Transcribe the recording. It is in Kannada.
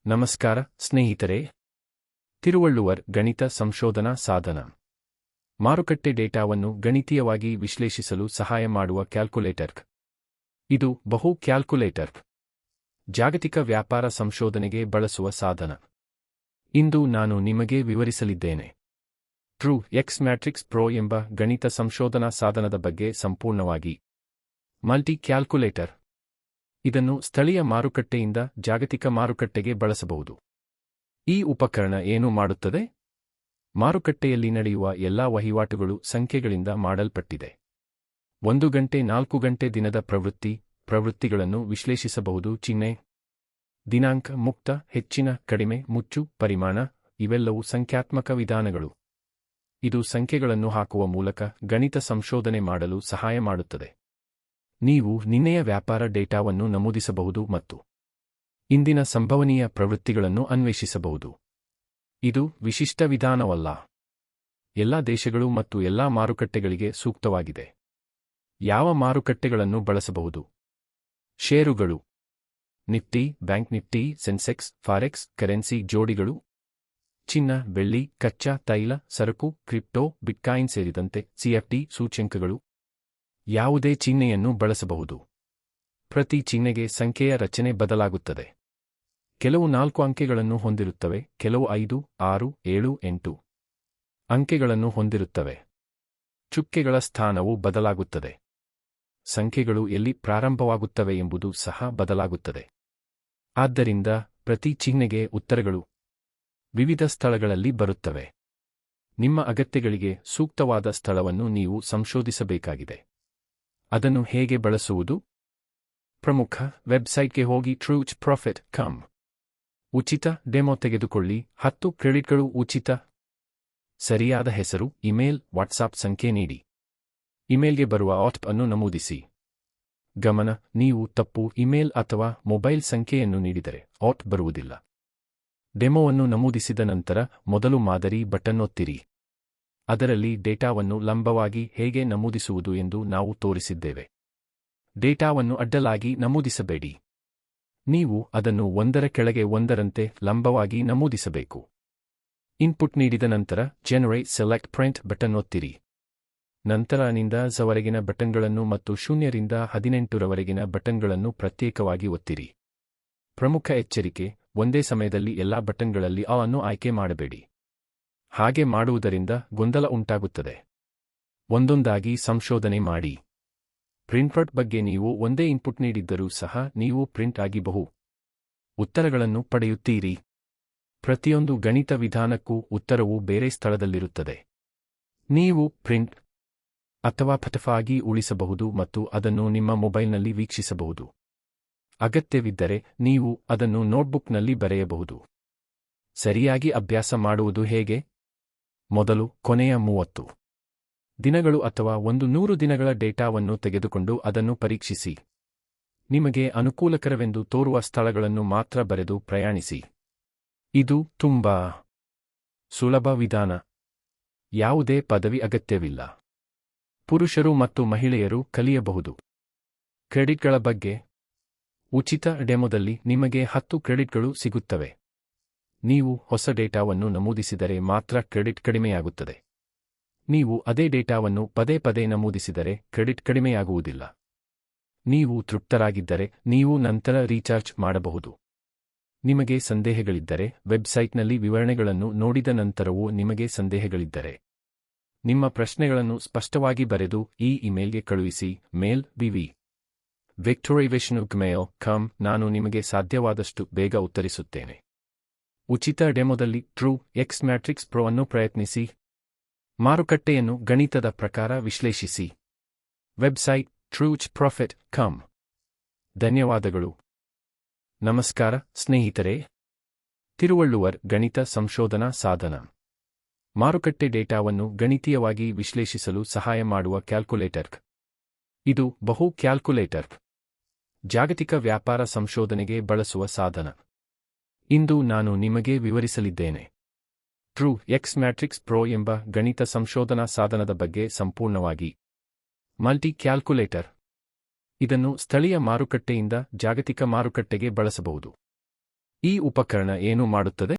ನಮಸ್ಕಾರ ಸ್ನೇಹಿತರೆ. ತಿರುವಳ್ಳುವರ್ ಗಣಿತ ಸಂಶೋಧನಾ ಸಾಧನ. ಮಾರುಕಟ್ಟೆ ಡೇಟಾವನ್ನು ಗಣಿತೀಯವಾಗಿ ವಿಶ್ಲೇಷಿಸಲು ಸಹಾಯ ಮಾಡುವ ಕ್ಯಾಲ್ಕುಲೇಟರ್. ಇದು ಬಹು ಕ್ಯಾಲ್ಕುಲೇಟರ್. ಜಾಗತಿಕ ವ್ಯಾಪಾರ ಸಂಶೋಧನೆಗೆ ಬಳಸುವ ಸಾಧನ. ಇಂದು ನಾನು ನಿಮಗೆ ವಿವರಿಸಲಿದ್ದೇನೆ ಟ್ರೂ ಎಕ್ಸ್ ಮ್ಯಾಟ್ರಿಕ್ಸ್ ಪ್ರೋ ಎಂಬ ಗಣಿತ ಸಂಶೋಧನಾ ಸಾಧನದ ಬಗ್ಗೆ ಸಂಪೂರ್ಣವಾಗಿ. Multi calculator. ಇದನ್ನು ಸ್ಥಳೀಯ ಮಾರುಕಟ್ಟೆಯಿಂದ ಜಾಗತಿಕ ಮಾರುಕಟ್ಟೆಗೆ ಬಳಸಬಹುದು. ಈ ಉಪಕರಣ ಏನು ಮಾಡುತ್ತದೆ? ಮಾರುಕಟ್ಟೆಯಲ್ಲಿ ನಡೆಯುವ ಎಲ್ಲಾ ವಹಿವಾಟುಗಳು ಸಂಖ್ಯೆಗಳಿಂದ ಮಾಡಲ್ಪಟ್ಟಿದೆ. 1 ಗಂಟೆ 4 ಗಂಟೆ ದಿನದ ಪ್ರವೃತ್ತಿಗಳನ್ನು ವಿಶ್ಲೇಷಿಸಬಹುದು. ಚಿಹ್ನೆ, ದಿನಾಂಕ, ಮುಕ್ತ, ಹೆಚ್ಚಿನ, ಕಡಿಮೆ, ಮುಚ್ಚು, ಪರಿಮಾಣ ಇವೆಲ್ಲವೂ ಸಂಖ್ಯಾತ್ಮಕ ವಿಧಾನಗಳು. ಇದು ಸಂಖ್ಯೆಗಳನ್ನು ಹಾಕುವ ಮೂಲಕ ಗಣಿತ ಸಂಶೋಧನೆ ಮಾಡಲು ಸಹಾಯ ಮಾಡುತ್ತದೆ. ನೀವು ನಿನ್ನೆಯ ವ್ಯಾಪಾರ ಡೇಟಾವನ್ನು ನಮೂದಿಸಬಹುದು ಮತ್ತು ಇಂದಿನ ಸಂಭವನೀಯ ಪ್ರವೃತ್ತಿಗಳನ್ನು ಅನ್ವೇಷಿಸಬಹುದು. ಇದು ವಿಶಿಷ್ಟ ವಿಧಾನವಲ್ಲ. ಎಲ್ಲಾ ದೇಶಗಳು ಮತ್ತು ಎಲ್ಲಾ ಮಾರುಕಟ್ಟೆಗಳಿಗೆ ಸೂಕ್ತವಾಗಿದೆ. ಯಾವ ಮಾರುಕಟ್ಟೆಗಳನ್ನು ಬಳಸಬಹುದು? ಷೇರುಗಳು, Nifty, bank Nifty, Sensex, forex, currency ಜೋಡಿಗಳು, ಚಿನ್ನ, ಬೆಳ್ಳಿ, ಕಚ್ಚಾ ತೈಲ, ಸರಕು, ಕ್ರಿಪ್ಟೋ, ಬಿಟ್ಕಾಯಿನ್ ಸೇರಿದಂತೆ ಸಿಎಫ್ಟಿ ಸೂಚ್ಯಂಕಗಳು. ಯಾವುದೇ ಚಿಹ್ನೆಯನ್ನು ಬಳಸಬಹುದು. ಪ್ರತಿ ಚಿಹ್ನೆಗೆ ಸಂಖ್ಯೆಯ ರಚನೆ ಬದಲಾಗುತ್ತದೆ. ಕೆಲವು 4 ಅಂಕೆಗಳನ್ನು ಹೊಂದಿರುತ್ತವೆ, ಕೆಲವು 5, 6, 7, 8 ಅಂಕೆಗಳನ್ನು ಹೊಂದಿರುತ್ತವೆ. ಚುಕ್ಕೆಗಳ ಸ್ಥಾನವು ಬದಲಾಗುತ್ತದೆ. ಸಂಖ್ಯೆಗಳು ಎಲ್ಲಿ ಪ್ರಾರಂಭವಾಗುತ್ತವೆ ಎಂಬುದು ಸಹ ಬದಲಾಗುತ್ತದೆ. ಆದ್ದರಿಂದ ಪ್ರತಿ ಚಿಹ್ನೆಗೆ ಉತ್ತರಗಳು ವಿವಿಧ ಸ್ಥಳಗಳಲ್ಲಿ ಬರುತ್ತವೆ. ನಿಮ್ಮ ಅಗತ್ಯಗಳಿಗೆ ಸೂಕ್ತವಾದ ಸ್ಥಳವನ್ನು ನೀವು ಸಂಶೋಧಿಸಬೇಕಾಗಿದೆ. ಅದನ್ನು ಹೇಗೆ ಬಳಸುವುದು? ಪ್ರಮುಖ ವೆಬ್ಸೈಟ್ಗೆ ಹೋಗಿ trueprofit.com. ಉಚಿತ ಡೆಮೊ ತೆಗೆದುಕೊಳ್ಳಿ. 10 ಕ್ರೆಡಿಟ್ಗಳು ಉಚಿತ. ಸರಿಯಾದ ಹೆಸರು, ಇಮೇಲ್, ವಾಟ್ಸಾಪ್ ಸಂಖ್ಯೆ ನೀಡಿ. ಇಮೇಲ್ಗೆ ಬರುವ OTP ಅನ್ನು ನಮೂದಿಸಿ. ಗಮನ: ನೀವು ತಪ್ಪು ಇಮೇಲ್ ಅಥವಾ ಮೊಬೈಲ್ ಸಂಖ್ಯೆಯನ್ನು ನೀಡಿದರೆ OTP ಬರುವುದಿಲ್ಲ. ಡೆಮೊವನ್ನು ನಮೂದಿಸಿದ ನಂತರ ಮೊದಲು ಮಾದರಿ ಬಟನ್ ಒತ್ತಿರಿ. ಅದರಲ್ಲಿ ಡೇಟಾವನ್ನು ಲಂಬವಾಗಿ ಹೇಗೆ ನಮೂದಿಸುವುದು ಎಂದು ನಾವು ತೋರಿಸಿದ್ದೇವೆ. ಡೇಟಾವನ್ನು ಅಡ್ಡಲಾಗಿ ನಮೂದಿಸಬೇಡಿ. ನೀವು ಅದನ್ನು ಒಂದರ ಕೆಳಗೆ ಒಂದರಂತೆ ಲಂಬವಾಗಿ ನಮೂದಿಸಬೇಕು. ಇನ್ಪುಟ್ ನೀಡಿದ ನಂತರ ಜನರೇಟ್ ಸೆಲೆಕ್ಟ್ ಪ್ರಿಂಟ್ ಬಟನ್ ಒತ್ತಿರಿ. ನಂತರ ನಿಂದ ವರೆಗಿನ ಬಟನ್ಗಳನ್ನು ಮತ್ತು 0 ರಿಂದ 18 ರವರೆಗಿನ ಬಟನ್ಗಳನ್ನು ಪ್ರತ್ಯೇಕವಾಗಿ ಒತ್ತಿರಿ. ಪ್ರಮುಖ ಎಚ್ಚರಿಕೆ: ಒಂದೇ ಸಮಯದಲ್ಲಿ ಎಲ್ಲಾ ಬಟನ್ಗಳಲ್ಲಿ ಅನ್ನು ಆಯ್ಕೆ ಮಾಡಬೇಡಿ. ಹಾಗೆ ಮಾಡುವುದರಿಂದ ಗೊಂದಲ ಉಂಟಾಗುತ್ತದೆ. ಒಂದೊಂದಾಗಿ ಸಂಶೋಧನೆ ಮಾಡಿ. ಪ್ರಿಂಟ್ಔಟ್ ಬಗ್ಗೆ ನೀವು ಒಂದೇ ಇನ್ಪುಟ್ ನೀಡಿದ್ದರೂ ಸಹ ನೀವು ಪ್ರಿಂಟ್ ಆಗಿ ಬಹು ಉತ್ತರಗಳನ್ನು ಪಡೆಯುತ್ತೀರಿ. ಪ್ರತಿಯೊಂದು ಗಣಿತ ವಿಧಾನಕ್ಕೂ ಉತ್ತರವು ಬೇರೆ ಸ್ಥಳದಲ್ಲಿರುತ್ತದೆ. ನೀವು ಪ್ರಿಂಟ್ ಅಥವಾ ಪಠ್ಯ ಆಗಿ ಉಳಿಸಬಹುದು ಮತ್ತು ಅದನ್ನು ನಿಮ್ಮ ಮೊಬೈಲ್ನಲ್ಲಿ ವೀಕ್ಷಿಸಬಹುದು. ಅಗತ್ಯವಿದ್ದರೆ ನೀವು ಅದನ್ನು ನೋಟ್ಬುಕ್ನಲ್ಲಿ ಬರೆಯಬಹುದು. ಸರಿಯಾಗಿ ಅಭ್ಯಾಸ ಮಾಡುವುದು ಹೇಗೆ? ಮೊದಲು ಕೊನೆಯ 30 ದಿನಗಳು ಅಥವಾ 100 ದಿನಗಳ ಡೇಟಾವನ್ನು ತೆಗೆದುಕೊಂಡು ಅದನ್ನು ಪರೀಕ್ಷಿಸಿ. ನಿಮಗೆ ಅನುಕೂಲಕರವೆಂದು ತೋರುವ ಸ್ಥಳಗಳನ್ನು ಮಾತ್ರ ಬರೆದು ಪ್ರಯಾಣಿಸಿ. ಇದು ತುಂಬಾ ಸುಲಭ ವಿಧಾನ. ಯಾವುದೇ ಪದವಿ ಅಗತ್ಯವಿಲ್ಲ. ಪುರುಷರು ಮತ್ತು ಮಹಿಳೆಯರು ಕಲಿಯಬಹುದು. ಕ್ರೆಡಿಟ್ಗಳ ಬಗ್ಗೆ: ಉಚಿತ ಡೆಮೊದಲ್ಲಿ ನಿಮಗೆ 10 ಕ್ರೆಡಿಟ್ಗಳು ಸಿಗುತ್ತವೆ. ನೀವು ಹೊಸ ಡೇಟಾವನ್ನು ನಮೂದಿಸಿದರೆ ಮಾತ್ರ ಕ್ರೆಡಿಟ್ ಕಡಿಮೆಯಾಗುತ್ತದೆ. ನೀವು ಅದೇ ಡೇಟಾವನ್ನು ಪದೇ ಪದೇ ನಮೂದಿಸಿದರೆ ಕ್ರೆಡಿಟ್ ಕಡಿಮೆಯಾಗುವುದಿಲ್ಲ. ನೀವು ತೃಪ್ತರಾಗಿದ್ದರೆ ನೀವು ನಂತರ ರೀಚಾರ್ಜ್ ಮಾಡಬಹುದು. ನಿಮಗೆ ಸಂದೇಹಗಳಿದ್ದರೆ ವೆಬ್ಸೈಟ್ನಲ್ಲಿ ವಿವರಣೆಗಳನ್ನು ನೋಡಿದ ನಂತರವೂ ನಿಮಗೆ ಸಂದೇಹಗಳಿದ್ದರೆ ನಿಮ್ಮ ಪ್ರಶ್ನೆಗಳನ್ನು ಸ್ಪಷ್ಟವಾಗಿ ಬರೆದು ಈ ಇಮೇಲ್ಗೆ ಕಳುಹಿಸಿ. ಮೇಲ್ victory@victory.com. ನಾನು ನಿಮಗೆ ಸಾಧ್ಯವಾದಷ್ಟು ಬೇಗ ಉತ್ತರಿಸುತ್ತೇನೆ. ಉಚಿತ ಡೆಮೊದಲ್ಲಿ ಟ್ರೂ ಎಕ್ಸ್ ಮ್ಯಾಟ್ರಿಕ್ಸ್ ಪ್ರೋ ಅನ್ನು ಪ್ರಯತ್ನಿಸಿ. ಮಾರುಕಟ್ಟೆಯನ್ನು ಗಣಿತದ ಪ್ರಕಾರ ವಿಶ್ಲೇಷಿಸಿ. Website trueprofit.com. ಧನ್ಯವಾದಗಳು. ನಮಸ್ಕಾರ ಸ್ನೇಹಿತರೆ. ತಿರುವಳ್ಳುವರ್ ಗಣಿತ ಸಂಶೋಧನಾ ಸಾಧನ. ಮಾರುಕಟ್ಟೆ ಡೇಟಾವನ್ನು ಗಣಿತೀಯವಾಗಿ ವಿಶ್ಲೇಷಿಸಲು ಸಹಾಯ ಮಾಡುವ ಕ್ಯಾಲ್ಕುಲೇಟರ್. ಇದು ಬಹು ಕ್ಯಾಲ್ಕುಲೇಟರ್. ಜಾಗತಿಕ ವ್ಯಾಪಾರ ಸಂಶೋಧನೆಗೆ ಬಳಸುವ ಸಾಧನ. ಇಂದು ನಾನು ನಿಮಗೆ ವಿವರಿಸಲಿದ್ದೇನೆ ಟ್ರೂ ಎಕ್ಸ್ ಮ್ಯಾಟ್ರಿಕ್ಸ್ ಪ್ರೋ ಎಂಬ ಗಣಿತ ಸಂಶೋಧನಾ ಸಾಧನದ ಬಗ್ಗೆ ಸಂಪೂರ್ಣವಾಗಿ. Multi calculator. ಇದನ್ನು ಸ್ಥಳೀಯ ಮಾರುಕಟ್ಟೆಯಿಂದ ಜಾಗತಿಕ ಮಾರುಕಟ್ಟೆಗೆ ಬಳಸಬಹುದು. ಈ ಉಪಕರಣ ಏನು ಮಾಡುತ್ತದೆ?